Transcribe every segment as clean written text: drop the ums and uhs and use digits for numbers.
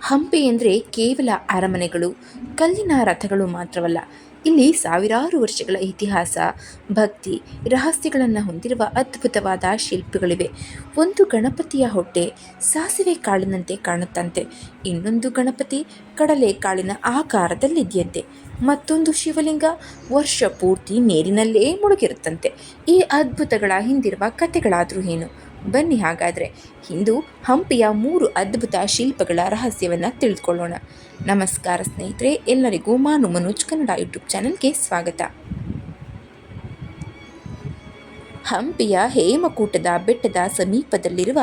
ಹಂಪಿ ಅಂದರೆ ಕೇವಲ ಅರಮನೆಗಳು, ಕಲ್ಲಿನ ರಥಗಳು ಮಾತ್ರವಲ್ಲ. ಇಲ್ಲಿ ಸಾವಿರಾರು ವರ್ಷಗಳ ಇತಿಹಾಸ, ಭಕ್ತಿ, ರಹಸ್ಯಗಳನ್ನು ಹೊಂದಿರುವ ಅದ್ಭುತವಾದ ಶಿಲ್ಪಗಳಿವೆ. ಒಂದು ಗಣಪತಿಯ ಹೊಟ್ಟೆ ಸಾಸಿವೆ ಕಾಳಿನಂತೆ ಕಾಣುತ್ತಂತೆ, ಇನ್ನೊಂದು ಗಣಪತಿ ಕಡಲೆ ಕಾಳಿನ ಆಕಾರದಲ್ಲಿದೆಯಂತೆ, ಮತ್ತೊಂದು ಶಿವಲಿಂಗ ವರ್ಷ ಪೂರ್ತಿ ನೀರಿನಲ್ಲೇ ಮುಳುಗಿರುತ್ತಂತೆ. ಈ ಅದ್ಭುತಗಳ ಹಿಂದಿರುವ ಕಥೆಗಳಾದರೂ ಏನು? ಬನ್ನಿ ಹಾಗಾದರೆ ಇಂದು ಹಂಪಿಯ 3 ಅದ್ಭುತ ಶಿಲ್ಪಗಳ ರಹಸ್ಯವನ್ನು ತಿಳಿದುಕೊಳ್ಳೋಣ. ನಮಸ್ಕಾರ ಸ್ನೇಹಿತರೆ, ಎಲ್ಲರಿಗೂ ಮಾನು ಮನೋಜ್ ಕನ್ನಡ ಯೂಟ್ಯೂಬ್ ಚಾನಲ್ಗೆ ಸ್ವಾಗತ. ಹಂಪಿಯ ಹೇಮಕೂಟದ ಬೆಟ್ಟದ ಸಮೀಪದಲ್ಲಿರುವ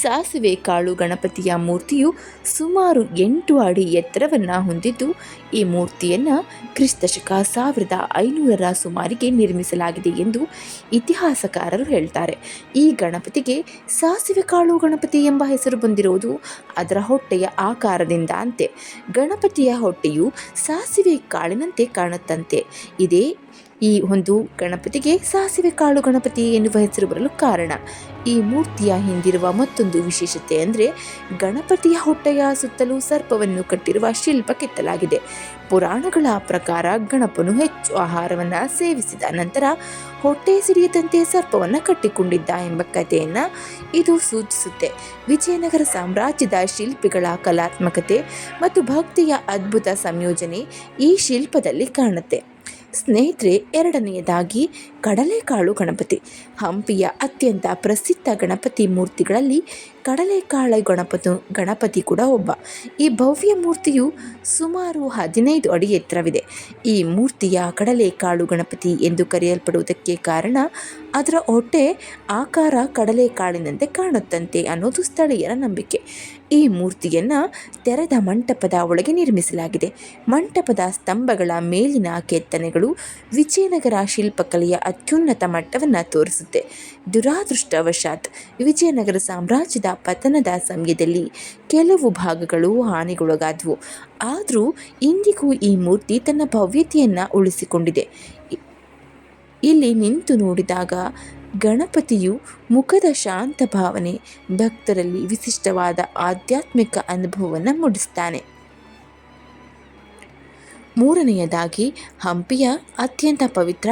ಸಾಸಿವೆ ಕಾಳು ಗಣಪತಿಯ ಮೂರ್ತಿಯು ಸುಮಾರು 8 ಅಡಿ ಎತ್ತರವನ್ನು ಹೊಂದಿದ್ದು, ಈ ಮೂರ್ತಿಯನ್ನು ಕ್ರಿಸ್ತಶಕ 1500ರ ಸುಮಾರಿಗೆ ನಿರ್ಮಿಸಲಾಗಿದೆ ಎಂದು ಇತಿಹಾಸಕಾರರು ಹೇಳ್ತಾರೆ. ಈ ಗಣಪತಿಗೆ ಸಾಸಿವೆ ಕಾಳು ಗಣಪತಿ ಎಂಬ ಹೆಸರು ಬಂದಿರುವುದು ಅದರ ಹೊಟ್ಟೆಯ ಆಕಾರದಿಂದ ಅಂತೆ. ಗಣಪತಿಯ ಹೊಟ್ಟೆಯು ಸಾಸಿವೆ ಕಾಳಿನಂತೆ ಕಾಣುತ್ತಂತೆ. ಇದೇ ಈ ಒಂದು ಗಣಪತಿಗೆ ಸಾಸಿವೆ ಕಾಳು ಗಣಪತಿ ಎನ್ನುವ ಹೆಸರು ಬರಲು ಕಾರಣ. ಈ ಮೂರ್ತಿಯ ಹಿಂದಿರುವ ಮತ್ತೊಂದು ವಿಶೇಷತೆ ಅಂದರೆ ಗಣಪತಿಯ ಹೊಟ್ಟೆಯ ಸುತ್ತಲೂ ಸರ್ಪವನ್ನು ಕಟ್ಟಿರುವ ಶಿಲ್ಪ ಕೆತ್ತಲಾಗಿದೆ. ಪುರಾಣಗಳ ಪ್ರಕಾರ ಗಣಪನು ಹೆಚ್ಚು ಆಹಾರವನ್ನು ಸೇವಿಸಿದ ನಂತರ ಹೊಟ್ಟೆ ಸಿಡಿಯದಂತೆ ಸರ್ಪವನ್ನು ಕಟ್ಟಿಕೊಂಡಿದ್ದ ಎಂಬ ಕಥೆಯನ್ನು ಇದು ಸೂಚಿಸುತ್ತೆ. ವಿಜಯನಗರ ಸಾಮ್ರಾಜ್ಯದ ಶಿಲ್ಪಿಗಳ ಕಲಾತ್ಮಕತೆ ಮತ್ತು ಭಕ್ತಿಯ ಅದ್ಭುತ ಸಂಯೋಜನೆ ಈ ಶಿಲ್ಪದಲ್ಲಿ ಕಾಣುತ್ತೆ. ಸ್ನೇಹಿತರೆ, ಎರಡನೆಯದಾಗಿ ಕಡಲೆಕಾಳು ಗಣಪತಿ. ಹಂಪಿಯ ಅತ್ಯಂತ ಪ್ರಸಿದ್ಧ ಗಣಪತಿ ಮೂರ್ತಿಗಳಲ್ಲಿ ಕಡಲೆಕಾಳು ಗಣಪತಿ ಕೂಡ ಒಬ್ಬ. ಈ ಭವ್ಯ ಮೂರ್ತಿಯು ಸುಮಾರು 15 ಅಡಿ ಎತ್ತರವಿದೆ. ಈ ಮೂರ್ತಿಯ ಕಡಲೆಕಾಳು ಗಣಪತಿ ಎಂದು ಕರೆಯಲ್ಪಡುವುದಕ್ಕೆ ಕಾರಣ ಅದರ ಹೊಟ್ಟೆ ಆಕಾರ ಕಡಲೆಕಾಳಿನಂತೆ ಕಾಣುತ್ತಂತೆ ಅನ್ನೋದು ಸ್ಥಳೀಯರ ನಂಬಿಕೆ. ಈ ಮೂರ್ತಿಯನ್ನು ತೆರೆದ ಮಂಟಪದ ಒಳಗೆ ನಿರ್ಮಿಸಲಾಗಿದೆ. ಮಂಟಪದ ಸ್ತಂಭಗಳ ಮೇಲಿನ ಕೆತ್ತನೆಗಳು ವಿಜಯನಗರ ಶಿಲ್ಪಕಲೆಯ ಅತ್ಯುನ್ನತ ಮಟ್ಟವನ್ನು ತೋರಿಸುತ್ತೆ. ದುರಾದೃಷ್ಟವಶಾತ್ ವಿಜಯನಗರ ಸಾಮ್ರಾಜ್ಯದ ಪತನದ ಸಮಯದಲ್ಲಿ ಕೆಲವು ಭಾಗಗಳು ಹಾನಿಗೊಳಗಾದವು. ಆದರೂ ಇಂದಿಗೂ ಈ ಮೂರ್ತಿ ತನ್ನ ಭವ್ಯತೆಯನ್ನು ಉಳಿಸಿಕೊಂಡಿದೆ. ಇಲ್ಲಿ ನಿಂತು ನೋಡಿದಾಗ ಗಣಪತಿಯು ಮುಖದ ಶಾಂತ ಭಾವನೆ ಭಕ್ತರಲ್ಲಿ ವಿಶಿಷ್ಟವಾದ ಆಧ್ಯಾತ್ಮಿಕ ಅನುಭವವನ್ನು ಮೂಡಿಸ್ತಾನೆ. ಮೂರನೆಯದಾಗಿ ಹಂಪಿಯ ಅತ್ಯಂತ ಪವಿತ್ರ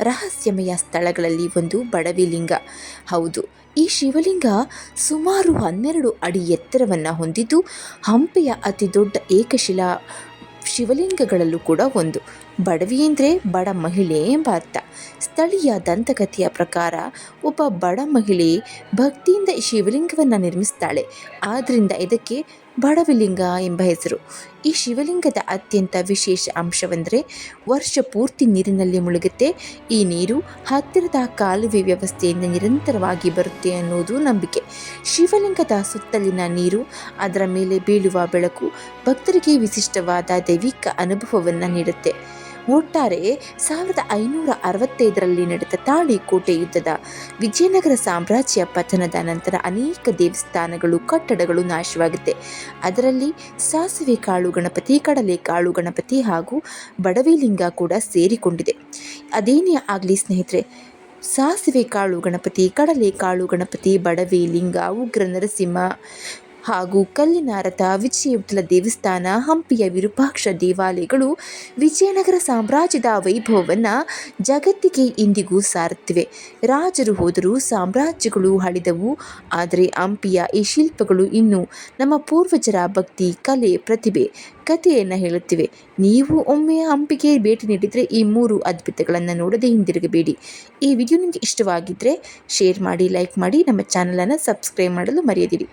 ರಹಸ್ಯಮಯ ಸ್ಥಳಗಳಲ್ಲಿ ಒಂದು ಬಡವಿಲಿಂಗ. ಹೌದು, ಈ ಶಿವಲಿಂಗ ಸುಮಾರು 12 ಅಡಿ ಎತ್ತರವನ್ನು ಹೊಂದಿದ್ದು ಹಂಪಿಯ ಅತಿ ದೊಡ್ಡ ಏಕಶಿಲಾ ಶಿವಲಿಂಗಗಳಲ್ಲೂ ಕೂಡ ಒಂದು. ಬಡವಿ ಅಂದರೆ ಬಡ ಮಹಿಳೆ ಎಂಬ ಅರ್ಥ. ಸ್ಥಳೀಯ ದಂತಕಥೆಯ ಪ್ರಕಾರ ಒಬ್ಬ ಬಡ ಮಹಿಳೆ ಭಕ್ತಿಯಿಂದ ಶಿವಲಿಂಗವನ್ನು ನಿರ್ಮಿಸ್ತಾಳೆ. ಆದ್ದರಿಂದ ಇದಕ್ಕೆ ಬಡವಿಲಿಂಗ ಎಂಬ ಹೆಸರು. ಈ ಶಿವಲಿಂಗದ ಅತ್ಯಂತ ವಿಶೇಷ ಅಂಶವೆಂದರೆ ವರ್ಷ ಪೂರ್ತಿ ನೀರಿನಲ್ಲಿ ಮುಳುಗುತ್ತೆ. ಈ ನೀರು ಹತ್ತಿರದ ಕಾಲುವೆ ವ್ಯವಸ್ಥೆಯಿಂದ ನಿರಂತರವಾಗಿ ಬರುತ್ತೆ ಅನ್ನೋದು ನಂಬಿಕೆ. ಶಿವಲಿಂಗದ ಸುತ್ತಲಿನ ನೀರು, ಅದರ ಮೇಲೆ ಬೀಳುವ ಬೆಳಕು ಭಕ್ತರಿಗೆ ವಿಶಿಷ್ಟವಾದ ದೈವಿಕ ಅನುಭವವನ್ನು ನೀಡುತ್ತೆ. ಒಟ್ಟಾರೆ 1565ರಲ್ಲಿ ನಡೆದ ತಾಳಿಕೋಟೆ ಯುದ್ಧದ ವಿಜಯನಗರ ಸಾಮ್ರಾಜ್ಯ ಪತನದ ನಂತರ ಅನೇಕ ದೇವಸ್ಥಾನಗಳು, ಕಟ್ಟಡಗಳು ನಾಶವಾಗುತ್ತೆ. ಅದರಲ್ಲಿ ಸಾಸಿವೆ ಕಾಳು ಗಣಪತಿ, ಕಡಲೆಕಾಳು ಗಣಪತಿ ಹಾಗೂ ಬಡವಿಲಿಂಗ ಕೂಡ ಸೇರಿಕೊಂಡಿದೆ. ಅದೇನೇ ಆಗಲಿ ಸ್ನೇಹಿತರೆ, ಸಾಸಿವೆ ಕಾಳು ಗಣಪತಿ, ಕಡಲೆಕಾಳು ಗಣಪತಿ, ಬಡವಿಲಿಂಗ, ಉಗ್ರ ನರಸಿಂಹ ಹಾಗೂ ಕಲ್ಲಿನ ರಥ, ವಿಜಯವಿಠಲ ದೇವಸ್ಥಾನ, ಹಂಪಿಯ ವಿರೂಪಾಕ್ಷ ದೇವಾಲಯಗಳು ವಿಜಯನಗರ ಸಾಮ್ರಾಜ್ಯದ ವೈಭವವನ್ನು ಜಗತ್ತಿಗೆ ಇಂದಿಗೂ ಸಾರುತ್ತಿವೆ. ರಾಜರು ಹೋದರೂ, ಸಾಮ್ರಾಜ್ಯಗಳು ಅಳಿದವು, ಆದರೆ ಹಂಪಿಯ ಈ ಶಿಲ್ಪಗಳು ಇನ್ನೂ ನಮ್ಮ ಪೂರ್ವಜರ ಭಕ್ತಿ, ಕಲೆ, ಪ್ರತಿಭೆ, ಕಥೆಯನ್ನು ಹೇಳುತ್ತಿವೆ. ನೀವು ಒಮ್ಮೆ ಹಂಪಿಗೆ ಭೇಟಿ ನೀಡಿದರೆ ಈ 3 ಅದ್ಭುತಗಳನ್ನು ನೋಡದೆ ಹಿಂದಿರುಗಬೇಡಿ. ಈ ವಿಡಿಯೋ ನಿಮಗೆ ಇಷ್ಟವಾಗಿದ್ದರೆ ಶೇರ್ ಮಾಡಿ, ಲೈಕ್ ಮಾಡಿ, ನಮ್ಮ ಚಾನಲನ್ನು ಸಬ್ಸ್ಕ್ರೈಬ್ ಮಾಡಲು ಮರೆಯದಿರಿ.